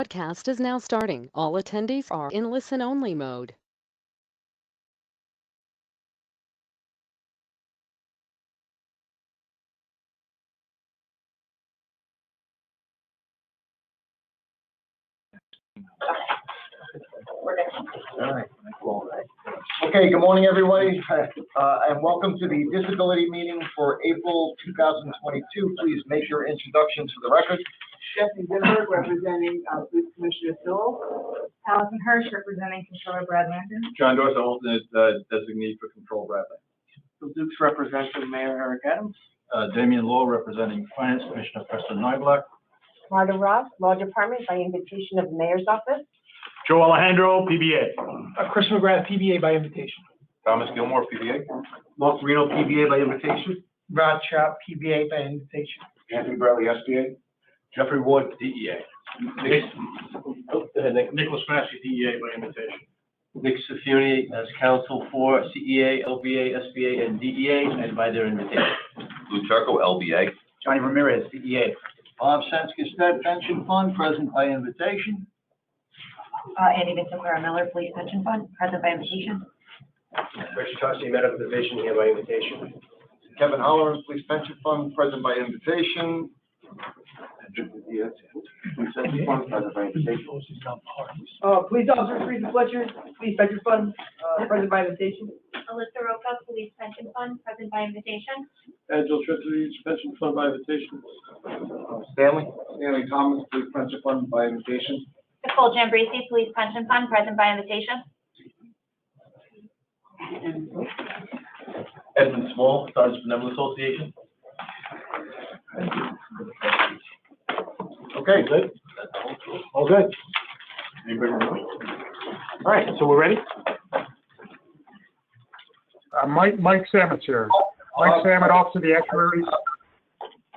Podcast is now starting. All attendees are in listen-only mode. All right. Okay, good morning, everybody, and welcome to the disability meeting for April 2022. Please make your introductions for the record. Stephanie Zinberg, representing Police Commissioner Sewell. Allison Hirsch, representing Controller Brad Manton. John Dorset, alternate designee for Control Bradley. Phil Dukes, representing Mayor Eric Adams. Damian Law, representing Finance Commissioner Preston Nyblack. Marta Ross, Law Department, by invitation of the Mayor's Office. Joe Alejandro, PBA. Chris McGrath, PBA by invitation. Thomas Gilmore, PBA. Mark Reno, PBA by invitation. Rod Trout, PBA by invitation. Anthony Bradley, SBA. Jeffrey Ward, DEA. Nicholas Massey, DEA by invitation. Nick Safuni as counsel for CEA, LBA, SBA, and DEA, and by their invitation. Lou Turco, LBA. Johnny Ramirez, DEA. Bob Senskestead Pension Fund, present by invitation. Andy Vincent Clara Miller, Police Pension Fund, present by invitation. Rich Tossi, Medical Division, here by invitation. Kevin Holler, Police Pension Fund, present by invitation. Police Officer Teresa Fletcher, Police Pension Fund, present by invitation. Alyssa Roca, Police Pension Fund, present by invitation. Angela Trustees, Pension Fund by invitation. Stanley. Stanley Thomas, Police Pension Fund by invitation. Nicole Jambrisi, Police Pension Fund, present by invitation. Edmund Small, Sergeant Benevolent Association. Okay. Good? All good? Anybody? All right, so we're ready? Mike Samet's here. Mike Samet, Officer of the Actuaries.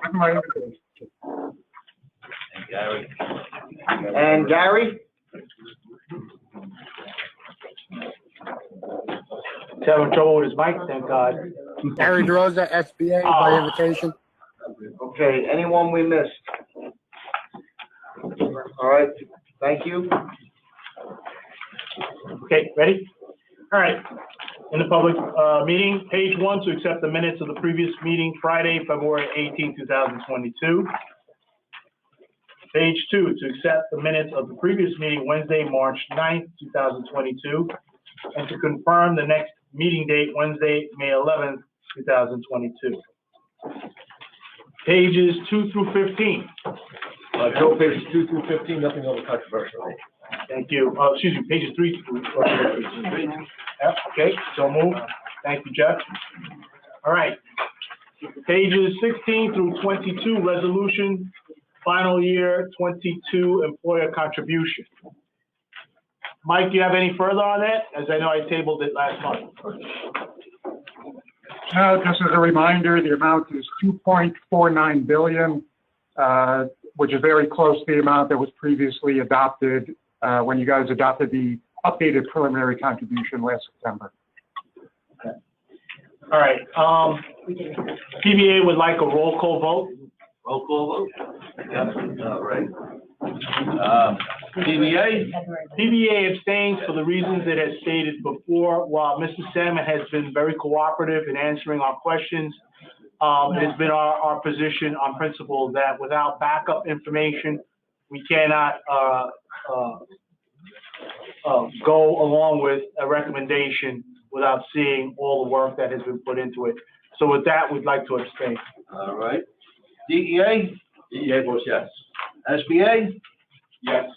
With my invitation. And Gary. And Gary? He's having trouble with his mic, thank God. Gary DeRosa, SBA, by invitation. Okay, anyone we missed? All right, thank you. Okay, ready? All right. In the public meeting, page 1 to accept the minutes of the previous meeting, Friday, February 18, 2022. Page 2 to accept the minutes of the previous meeting, Wednesday, March 9th, 2022, and to confirm the next meeting date, Wednesday, May 11th, 2022. Pages 2 through 15. Joe, pages 2 through 15, nothing over controversial. Thank you. Excuse me, pages 3 through 15. Yep, okay, so move. Thank you, Jeff. All right. Pages 16 through 22, resolution, final year 22 employer contribution. Mike, do you have any further on that? As I know I tabled it last month. No, just as a reminder, the amount is $2.49 billion, which is very close to the amount that was previously adopted when you guys adopted the updated preliminary contribution last September. Okay. All right. PBA would like a roll call vote. Roll call vote? Yep, all right. PBA abstains for the reasons it has stated before. While Mr. Salmon has been very cooperative in answering our questions, it has been our position on principle that without backup information, we cannot go along with a recommendation without seeing all the work that has been put into it. So with that, we'd like to abstain. All right. DEA? DEA votes yes. SBA? Yes.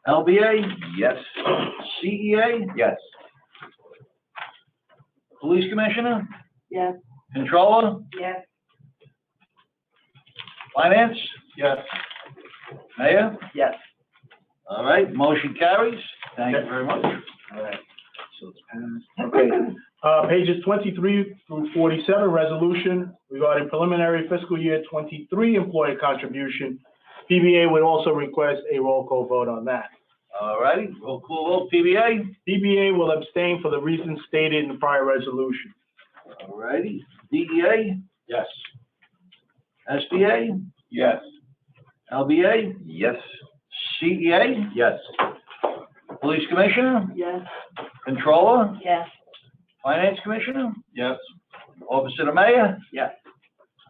LBA? Yes. CEA? Yes. Police Commissioner? Yes. Controller? Yes. Finance? Yes. Mayor? Yes. All right, motion carries. Thank you very much. All right. So it's passed. Okay. Pages 23 through 47, resolution regarding preliminary fiscal year 23 employee contribution. PBA would also request a roll call vote on that. All righty, roll call vote, PBA. PBA will abstain for the reasons stated in the prior resolution. All righty, DEA? Yes. SBA? Yes. LBA? Yes. CEA? Yes. Police Commissioner? Yes. Controller? Yes. Finance Commissioner? Yes. Office of the Mayor? Yes.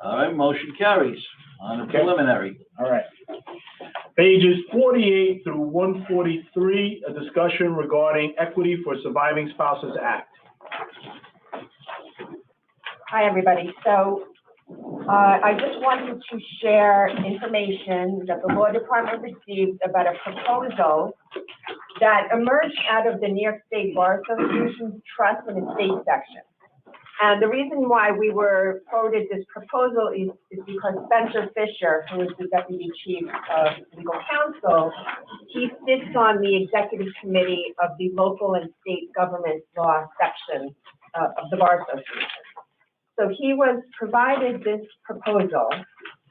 All right, motion carries on the Okay. preliminary. All right. Pages 48 through 143, a discussion regarding Equity for Surviving Spouses Act. Hi, everybody. So, I just wanted to share information that the law department received about a proposal that emerged out of the New York State Bar Association's Trust and Estate section. And the reason why we were forwarded this proposal is because Spencer Fisher, who is the Deputy Chief of Legal Counsel, he sits on the executive committee of the local and state government law section of the Bar Association. So he was provided this proposal,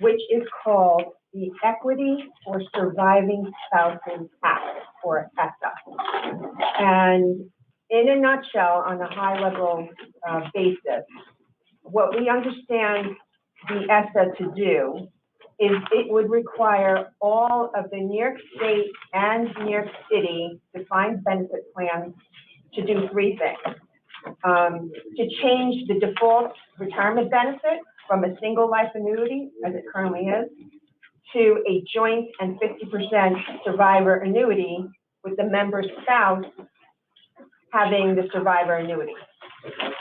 which is called the Equity for Surviving Spouses Act, or ESSA. And in a nutshell, on a high-level basis, what we understand the ESSA to do is it would require all of the New York State and New York City defined benefit plans to do three things. To change the default retirement benefit from a single life annuity, as it currently is, to a joint and 50% survivor annuity with the member's spouse having the survivor annuity.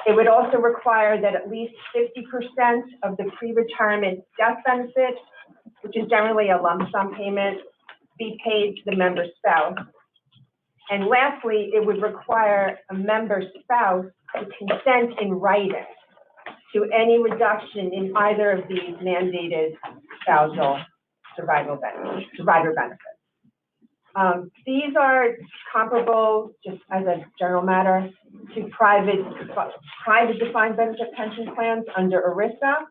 It would also require that at least 50% of the pre-retirement death benefit, which is generally a lump sum payment, be paid to the member's spouse. And lastly, it would require a member's spouse to consent in writing to any reduction in either of these mandated spousal survivor benefits. These are comparable, just as a general matter, to private defined benefit pension plans under ERISA,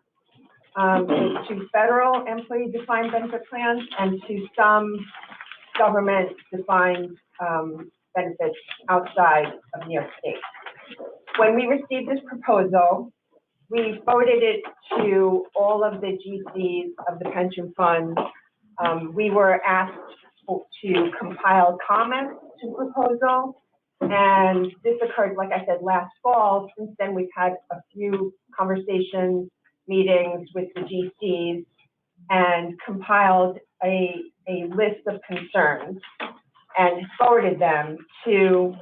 to federal employee defined benefit plans, and to some government defined benefits outside of New York State. When we received this proposal, we forwarded it to all of the GCs of the pension fund. We were asked to compile comments to the proposal, and this occurred, like I said, last fall. Since then, we've had a few conversations, meetings with the GCs, and compiled a list of concerns and forwarded them to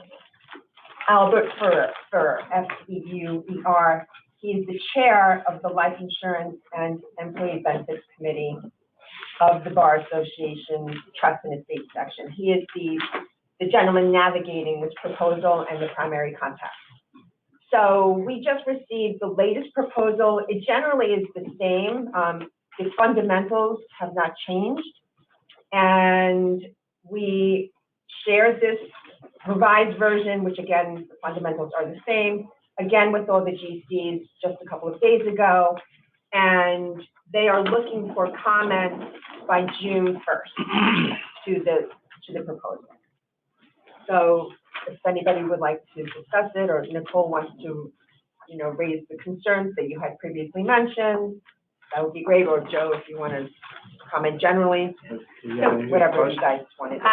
Albert Feuer, F-E-U-E-R. He's the chair of the Life Insurance and Employee Benefits Committee of the Bar Association Trust and Estate section. He is the gentleman navigating this proposal and the primary contact. So we just received the latest proposal. It generally is the same. The fundamentals have not changed. And we shared this revised version, which again, the fundamentals are the same, again with all the GCs just a couple of days ago. And they are looking for comments by June 1st to the proposal. So if anybody would like to discuss it, or Nicole wants to, raise the concerns that you had previously mentioned, that would be great. Or Joe, if you want to comment generally, whatever you guys want to do.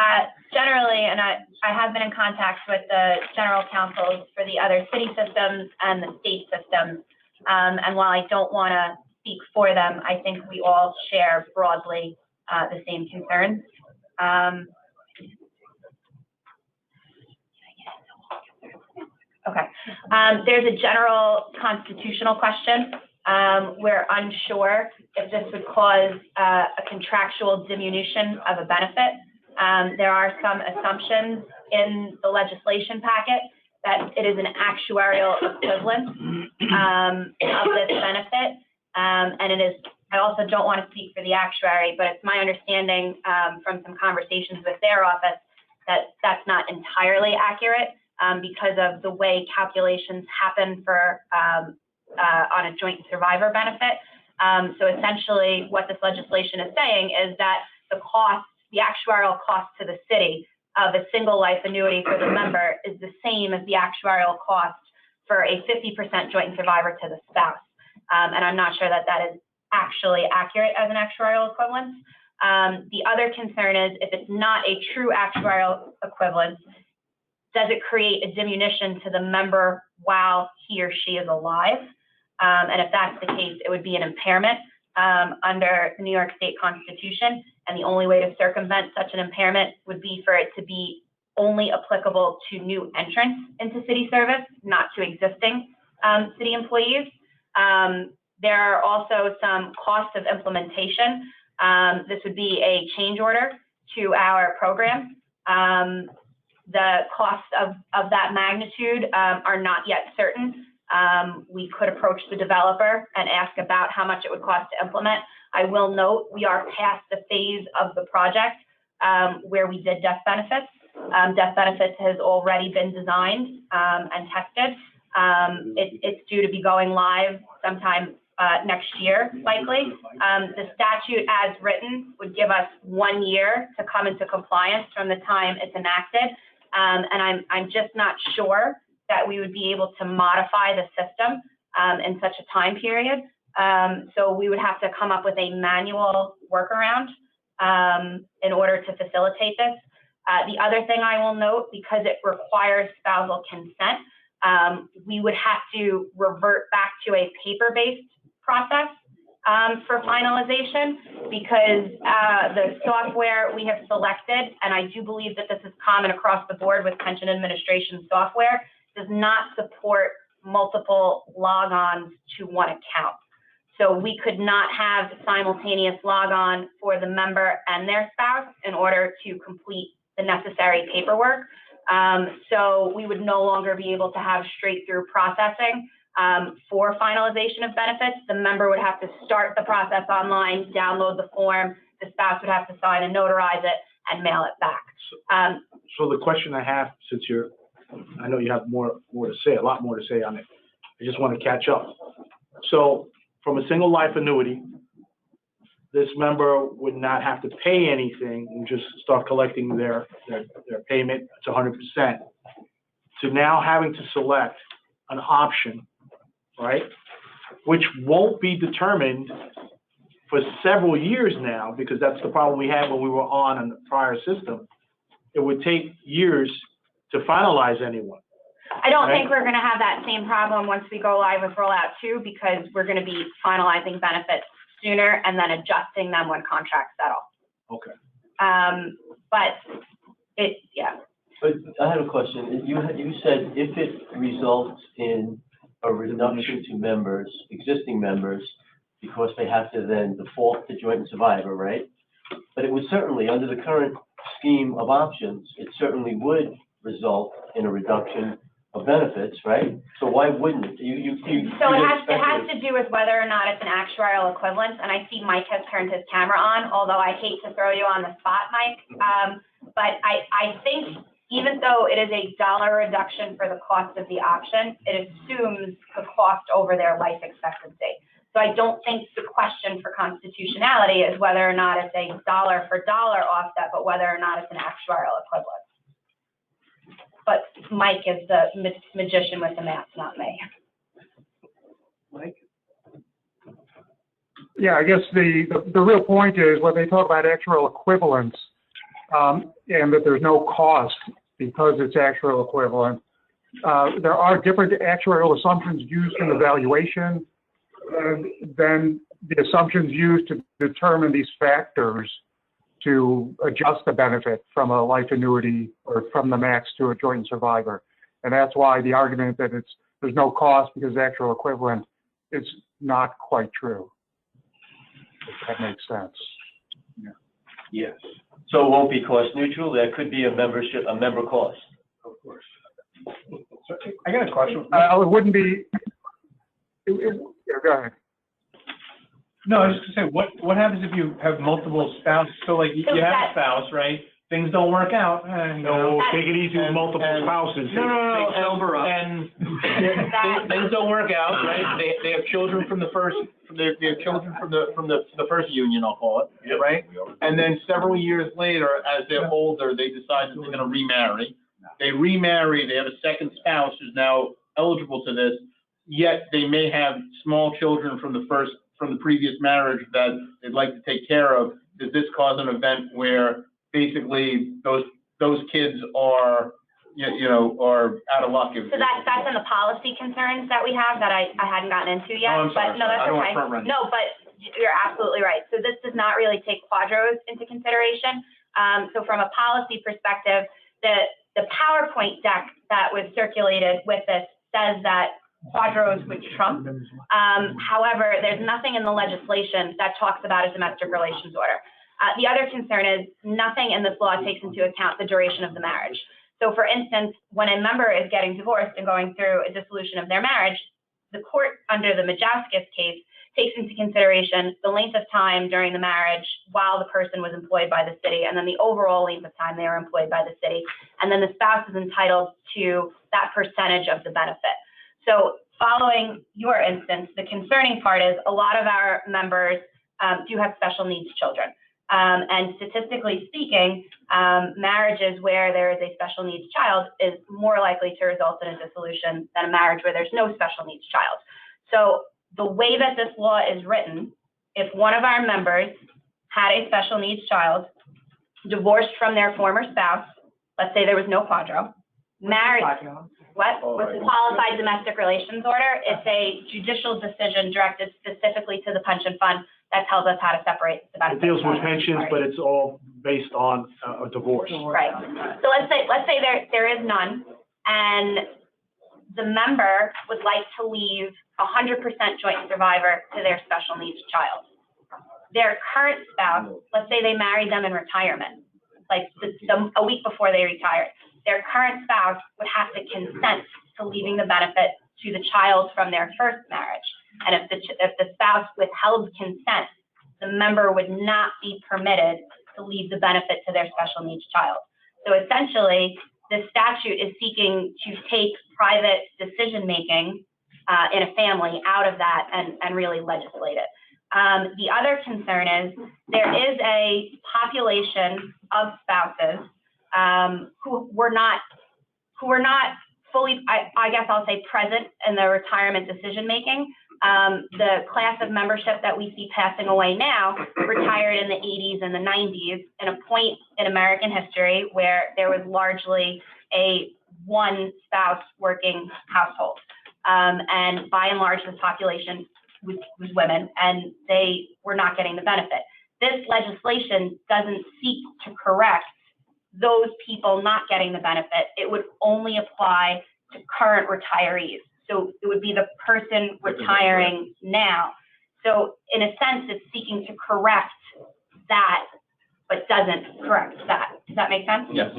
Generally, and I have been in contact with the general counsels for the other city systems and the state systems. And while I don't want to speak for them, I think we all share broadly the same concerns. Okay. There's a general constitutional question. We're unsure if this would cause a contractual diminution of a benefit. There are some assumptions in the legislation packet that it is an actuarial equivalent of this benefit. And it is, I also don't want to speak for the actuary, but it's my understanding from some conversations with their office that that's not entirely accurate because of the way calculations happen for on a joint survivor benefit. So essentially what this legislation is saying is that the actuarial cost to the city of a single life annuity for the member is the same as the actuarial cost for a 50% joint survivor to the spouse. And I'm not sure that that is actually accurate as an actuarial equivalence, The other concern is if it's not a true actuarial equivalence, does it create a diminution to the member while he or she is alive? And if that's the case, it would be an impairment under the New York State Constitution. And the only way to circumvent such an impairment would be for it to be only applicable to new entrants into city service, not to existing city employees. There are also some costs of implementation. This would be a change order to our program. The costs of that magnitude are not yet certain. We could approach the developer and ask about how much it would cost to implement. I will note we are past the phase of the project where we did death benefits. Death benefits has already been designed and tested. It's due to be going live sometime next year, likely. The statute as written would give us 1 year to come into compliance from the time it's enacted. And I'm just not sure that we would be able to modify the system in such a time period. So we would have to come up with a manual workaround in order to facilitate this. The other thing I will note, because it requires spousal consent, we would have to revert back to a paper-based process for finalization, because the software we have selected, and I do believe that this is common across the board with pension administration software, does not support multiple logons to one account. So we could not have simultaneous logon for the member and their spouse in order to complete the necessary paperwork. So we would no longer be able to have straight-through processing for finalization of benefits. The member would have to start the process online, download the form, the spouse would have to sign and notarize it, and mail it back. So the question I have, since I know you have more to say, a lot more to say on it. I just want to catch up. So from a single life annuity, this member would not have to pay anything and just start collecting their payment to 100%, to now having to select an option, right, which won't be determined for several years now, because that's the problem we had when we were on the prior system. It would take years to finalize anyone. I don't think we're going to have that same problem once we go live with rollout 2, because we're going to be finalizing benefits sooner and then adjusting them when contracts settle. Okay. But yeah. But I have a question. You said if it results in a reduction to members, existing members, because they have to then default to joint and survivor, right? But it would certainly, under the current scheme of options, it certainly would result in a reduction of benefits, right? So why wouldn't it? So it has to do with whether or not it's an actuarial equivalence, and I see Mike has turned his camera on, although I hate to throw you on the spot, Mike. But I think even though it is a dollar reduction for the cost of the option, it assumes the cost over their life expectancy. So I don't think the question for constitutionality is whether or not it's a dollar for dollar offset, but whether or not it's an actuarial equivalence. But Mike is the magician with the math, not me. Mike? Yeah, I guess the real point is when they talk about actuarial equivalence, and that there's no cost because it's actuarial equivalent, there are different actuarial assumptions used in the valuation than the assumptions used to determine these factors to adjust the benefit from a life annuity or from the max to a joint survivor. And that's why the argument that there's no cost because it's actual equivalent is not quite true, if that makes sense. Yeah. Yes. So it won't be cost neutral. There could be a member cost. Of course. So I got a question. It wouldn't be. Yeah, go ahead. No, I was just gonna say, what happens if you have multiple spouses? So like you have a spouse, right? Things don't work out. No, take it easy with multiple spouses. No. Sober up. And Things don't work out, right? They have children from the first, they have children from the first union, I'll call it, right? And then several years later, as they're older, they decide that they're gonna remarry. They remarry, they have a second spouse who's now eligible to this, yet they may have small children from the previous marriage that they'd like to take care of. does this cause an event where basically those kids are, are out of luck? So that's in the policy concerns that we have that I hadn't gotten into yet. Oh, I'm sorry, But no, that's I don't want okay. to front run. No, but you're absolutely right. So this does not really take quadros into consideration. So from a policy perspective, the PowerPoint deck that was circulated with this says that quadros would trump. However, there's nothing in the legislation that talks about a domestic relations order. The other concern is nothing in this law takes into account the duration of the marriage. So for instance, when a member is getting divorced and going through a dissolution of their marriage, the court under the Majauskas case takes into consideration the length of time during the marriage while the person was employed by the city, and then the overall length of time they were employed by the city. And then the spouse is entitled to that percentage of the benefit. So following your instance, the concerning part is a lot of our members do have special needs children. And statistically speaking, marriages where there is a special needs child is more likely to result in a dissolution than a marriage where there's no special needs child. So the way that this law is written, if one of our members had a special needs child, divorced from their former spouse, let's say there was no quadro, married, what? With the qualified domestic relations order, it's a judicial decision directed specifically to the pension fund that tells us how to separate the benefits. It deals with pensions, but it's all based on a divorce. Right. So let's say there is none, and the member would like to leave 100% joint survivor to their special needs child. Their current spouse, let's say they married them in retirement, like a week before they retired. Their current spouse would have to consent to leaving the benefit to the child from their first marriage. And if the spouse withheld consent, the member would not be permitted to leave the benefit to their special needs child. So essentially, the statute is seeking to take private decision-making in a family out of that and really legislate it. The other concern is there is a population of spouses who were not fully, I guess I'll say, present in the retirement decision-making. The class of membership that we see passing away now retired in the 80s and the 90s in a point in American history where there was largely a one spouse working household. And by and large, this population was women, and they were not getting the benefit. This legislation doesn't seek to correct those people not getting the benefit. It would only apply to current retirees. So it would be the person retiring now. So in a sense, it's seeking to correct that, but doesn't correct that. Does that make sense? Yes.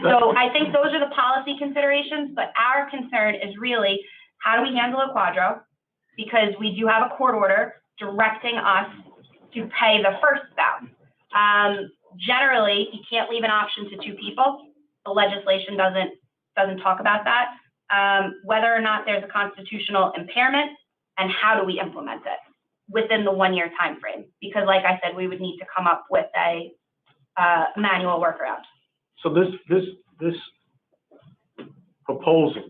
So I think those are the policy considerations, but our concern is really, how do we handle a quadro? Because we do have a court order directing us to pay the first spouse. Generally, you can't leave an option to two people. The legislation doesn't talk about that. Whether or not there's a constitutional impairment, and how do we implement it within the 1 year time frame? Because like I said, we would need to come up with a manual workaround. So this proposal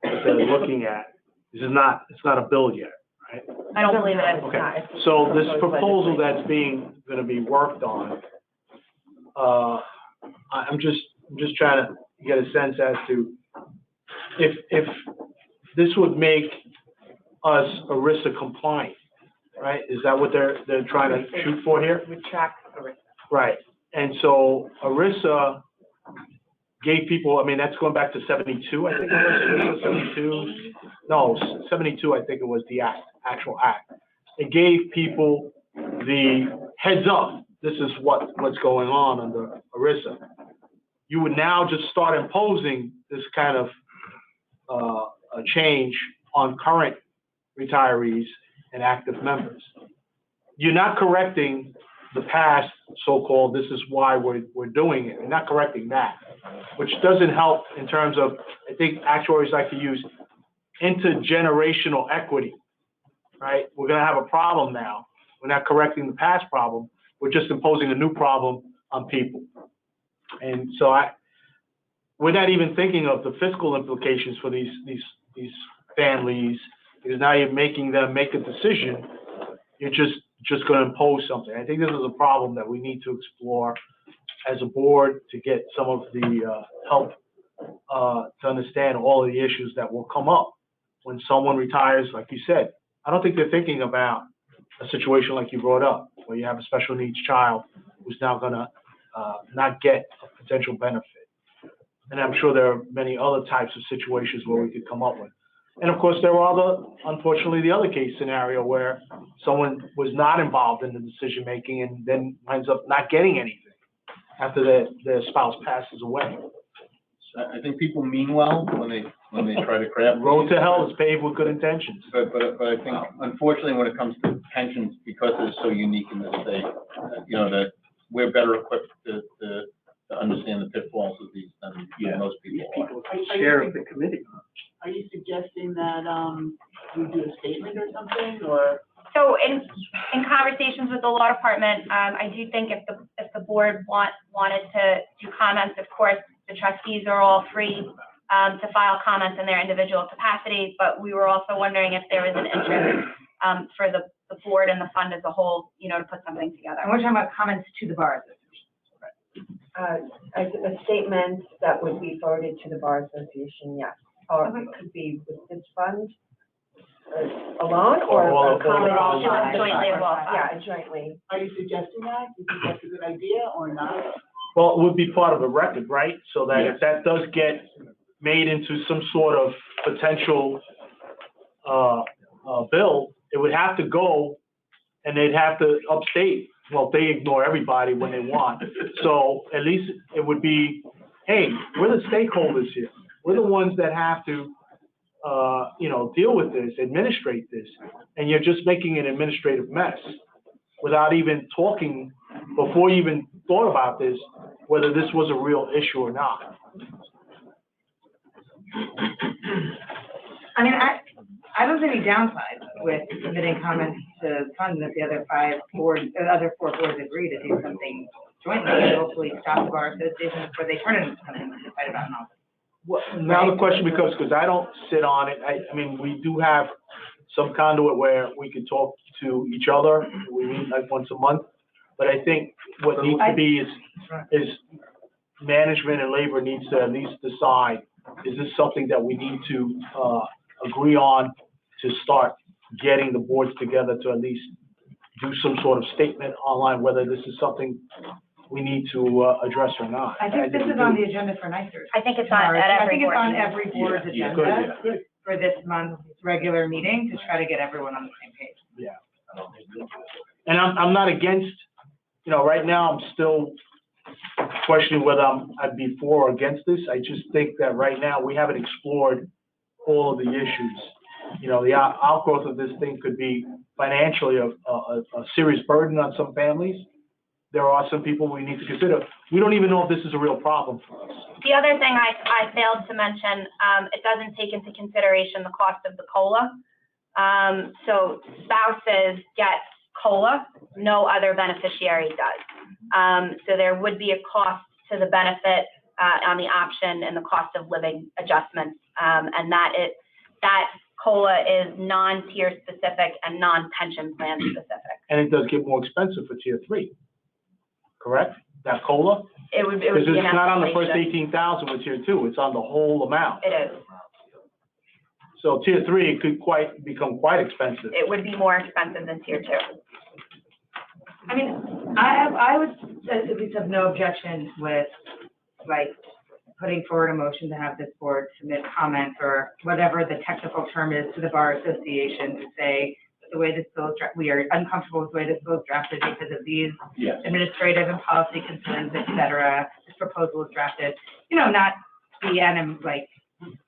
that they're looking at it's not a bill yet, right? I don't believe it is. Okay, so this proposal that's gonna be worked on, I'm just trying to get a sense as to if this would make us ERISA compliant, right? Is that what they're trying to shoot for here? Retract ERISA. Right, and so ERISA gave people, I mean, that's going back to 72, I think it was, 72? No, 72, I think it was the actual act. It gave people the heads up, this is what's going on under ERISA. You would now just start imposing this kind of a change on current retirees and active members. You're not correcting the past, so-called, this is why we're doing it. You're not correcting that, which doesn't help in terms of, I think actuaries like to use intergenerational equity, right? We're gonna have a problem now. We're not correcting the past problem. We're just imposing a new problem on people. And so we're not even thinking of the fiscal implications for these families, because now you're making them make a decision. You're just just gonna impose something. I think this is a problem that we need to explore as a board to get some of the, help, to understand all of the issues that will come up when someone retires, like you said. I don't think they're thinking about a situation like you brought up, where you have a special needs child who's now gonna, not get a potential benefit. And I'm sure there are many other types of situations where we could come up with. And of course, there are unfortunately, the other case scenario where someone was not involved in the decision-making and then winds up not getting anything after their spouse passes away. So I think people mean well when they try to craft. Road to hell is paved with good intentions. But I think unfortunately, when it comes to pensions, because it's so unique in this state, that we're better equipped to understand the pitfalls of these than most people are. Chair of the committee. Are you suggesting that, we do a statement or something, or? So in conversations with the law department, I do think if the board wanted to do comments, of course, the trustees are all free to file comments in their individual capacity, but we were also wondering if there was an interest for the board and the fund as a whole, to put something together. And we're talking about comments to the bar association. A statement that would be forwarded to the Bar Association, yes. Or it could be with this fund alone, or a combination. Jointly of all funds. Yeah, jointly. Are you suggesting that? Do you think that's a good idea or not? Well, it would be part of the record, right? So that if that does get made into some sort of potential, bill, it would have to go and they'd have to upstate. Well, they ignore everybody when they want. So at least it would be, hey, we're the stakeholders here. We're the ones that have to, deal with this, administrate this. And you're just making an administrative mess without even talking, before you even thought about this, whether this was a real issue or not. I mean, I don't see any downside with submitting comments to funds if the other four boards agree to do something jointly, and hopefully stop the bar association before they turn it into something to fight about. Well, now the question becomes, because I don't sit on it, I mean, we do have some conduit where we can talk to each other. We meet like once a month. But I think what needs to be is management and labor needs to at least decide, is this something that we need to agree on to start getting the boards together to at least do some sort of statement online, whether this is something we need to address or not. I think this is on the agenda for NYSERD. I think it's on every board. Every board's agenda for this month's regular meeting to try to get everyone on the same page. Yeah. And I'm not against, right now I'm still questioning whether I'd be for or against this. I just think that right now we haven't explored all of the issues. The outgrowth of this thing could be financially a serious burden on some families. There are some people we need to consider. We don't even know if this is a real problem for us. The other thing I failed to mention, it doesn't take into consideration the cost of the COLA. So spouses get COLA, no other beneficiary does. So there would be a cost to the benefit on the option and the cost of living adjustments, and that COLA is non-tier specific and non-pension plan specific. And it does get more expensive for tier 3, correct? That COLA? It would Because be it's an not on the first escalation. 18,000 with tier 2, it's on the whole amount. It is. So tier 3, it could become quite expensive. It would be more expensive than tier 2. I mean, I would at least have no objection with, putting forward a motion to have this board submit comments or whatever the technical term is to the Bar Association to say the way this bill is we are uncomfortable with the way this bill is drafted because of these administrative and policy concerns, et cetera. This proposal is drafted, not be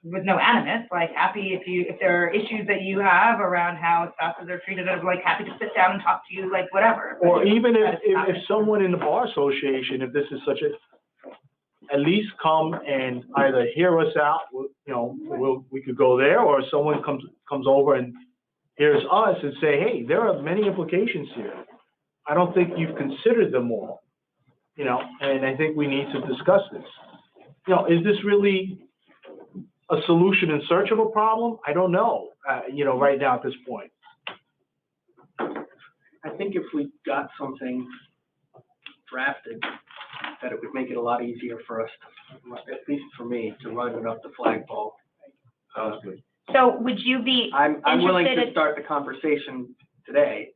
with no animus, happy if there are issues that you have around how spouses are treated, I'm happy to sit down and talk to you, whatever. Or even if someone in the Bar Association, if this is such at least come and either hear us out, we could go there, or someone comes over and hears us and say, hey, there are many implications here. I don't think you've considered them all, and I think we need to discuss this. Is this really a solution in search of a problem? I don't know, right now at this point. I think if we got something drafted, that it would make it a lot easier for us, at least for me, to run it up the flagpole. So would you be I'm willing to interested start the conversation today,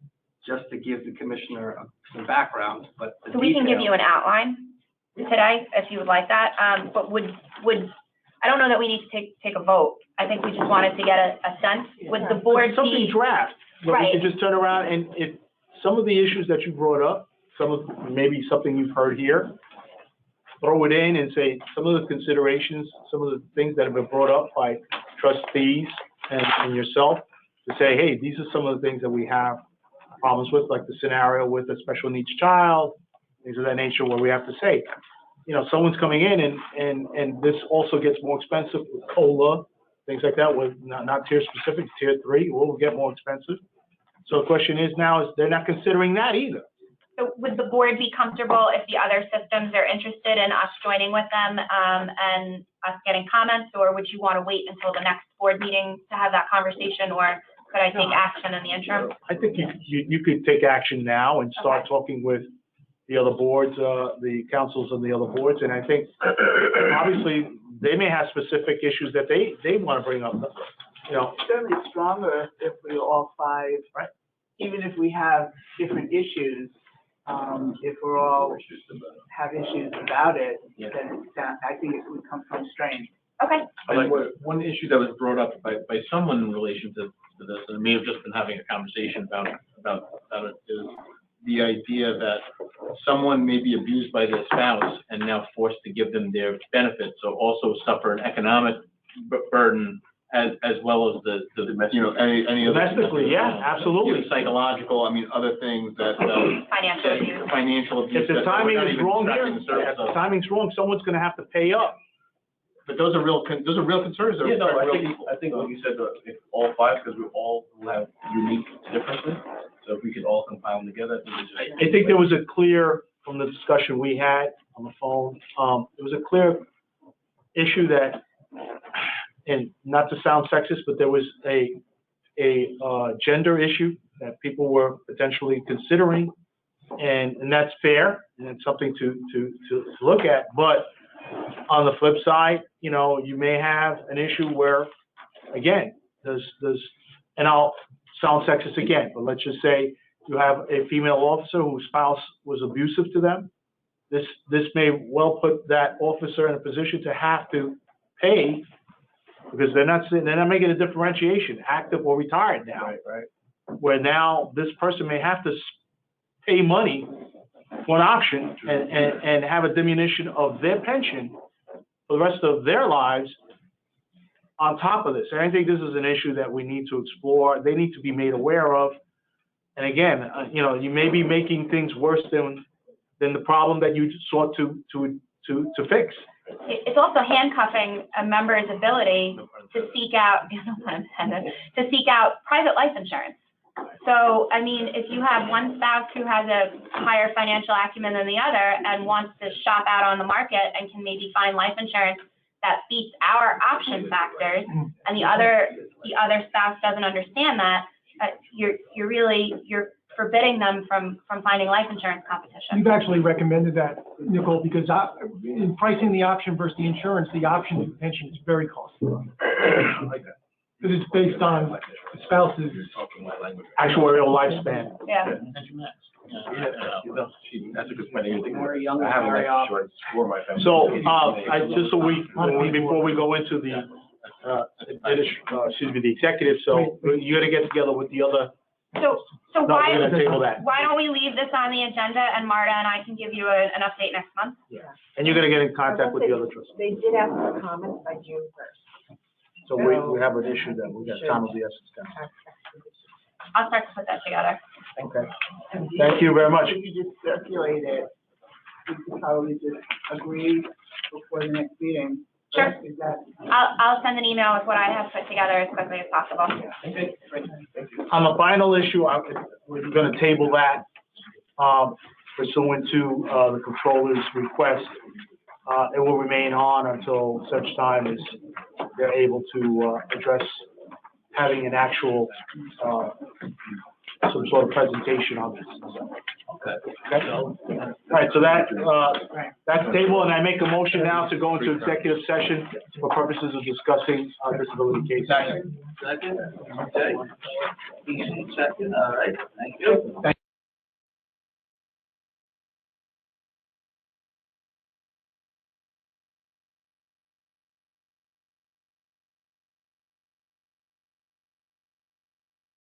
just to give the commissioner some background, but the so we can give details- you an outline today, if you would like that, but would, I don't know that we need to take a vote. I think we just wanted to get a sense. Would the board Something be, draft, where we Right. can just turn around and if some of the issues that you brought up, maybe something you've heard here, throw it in and say, some of the considerations, some of the things that have been brought up by trustees and yourself, to say, hey, these are some of the things that we have problems with, like the scenario with a special needs child, things of that nature, where we have to say, you know, someone's coming in and this also gets more expensive with COLA, things like that, with not tier specific, tier 3, will get more expensive. So the question is now, is they're not considering that either. so would the board be comfortable if the other systems are interested in us joining with them, and us getting comments, or would you want to wait until the next board meeting to have that conversation, or could I take action in the interim? I think you could take action now and start talking with the other boards, the councils on the other boards, and I think obviously they may have specific issues that they want to bring up, you know. Certainly stronger if we all five, Right. even if we have different issues, if we're all have issues about it, then I think it would come from strength. Okay. One issue that was brought up by someone in relation to this, and may have just been having a conversation about it, is the idea that someone may be abused by their spouse and now forced to give them their benefits, so also suffer an economic burden as well as the you know, any other. Domestically, yeah, absolutely. Psychological, I mean, other things that, Financial abuse. financial abuse. If the that we're timing not is even wrong scratching here, the surface if the of. timing's wrong, someone's gonna have to pay up. But those are real concerns, Yeah, no, real I think, people. I think like you said, if all five, because we all have unique differences, so if we could all compile them together, I think it's just. I think there was a clear, from the discussion we had on the phone, there was a clear issue that, and not to sound sexist, but there was a gender issue that people were potentially considering, and that's fair, and it's something to look at, but on the flip side, you know, you may have an issue where, again, and I'll sound sexist again, but let's just say you have a female officer whose spouse was abusive to them. This may well put that officer in a position to have to pay, because they're not making a differentiation, active or retired now. Right. Where now this person may have to pay money for an option and have a diminution of their pension for the rest of their lives on top of this. And I think this is an issue that we need to explore. They need to be made aware of. And again, you know, you may be making things worse than the problem that you sought to fix. It's also handcuffing a member's ability to seek out, to seek out private life insurance. So, I mean, if you have one spouse who has a higher financial acumen than the other and wants to shop out on the market and can maybe find life insurance that beats our option factors, and the other spouse doesn't understand that, you're forbidding them from finding life insurance competition. We've actually recommended that, Nicole, because in pricing the option versus the insurance, the option pension is very costly. Because it's based on the spouse's Actuarial lifespan. Yeah. That's a good point. Very young, I have a very life insurance for my family. So, before we go into the, the executive, so you gotta get together with the other, So no, why, we're gonna table that. why don't we leave this on the agenda, and Marta and I can give you an update next month? And you're gonna get in contact with the other trustees. They did ask for comments by June 1st. So we have an issue that we got time of the essence down. I'll start to put that together. Okay. Thank you very much. If you just circulate it, we could probably just agree before the next meeting. Sure. Is that? I'll send an email with what I have put together as quickly as possible. Okay, great. Thank you. On the final issue, we're gonna table that, pursuant to, the controller's request. It will remain on until such time as they're able to, address having an actual, some sort of presentation on this. Okay. Okay? All right, so that's the table, and I make a motion now to go into executive session for purposes of discussing, disability cases. Second, okay. Second, all right, thank you.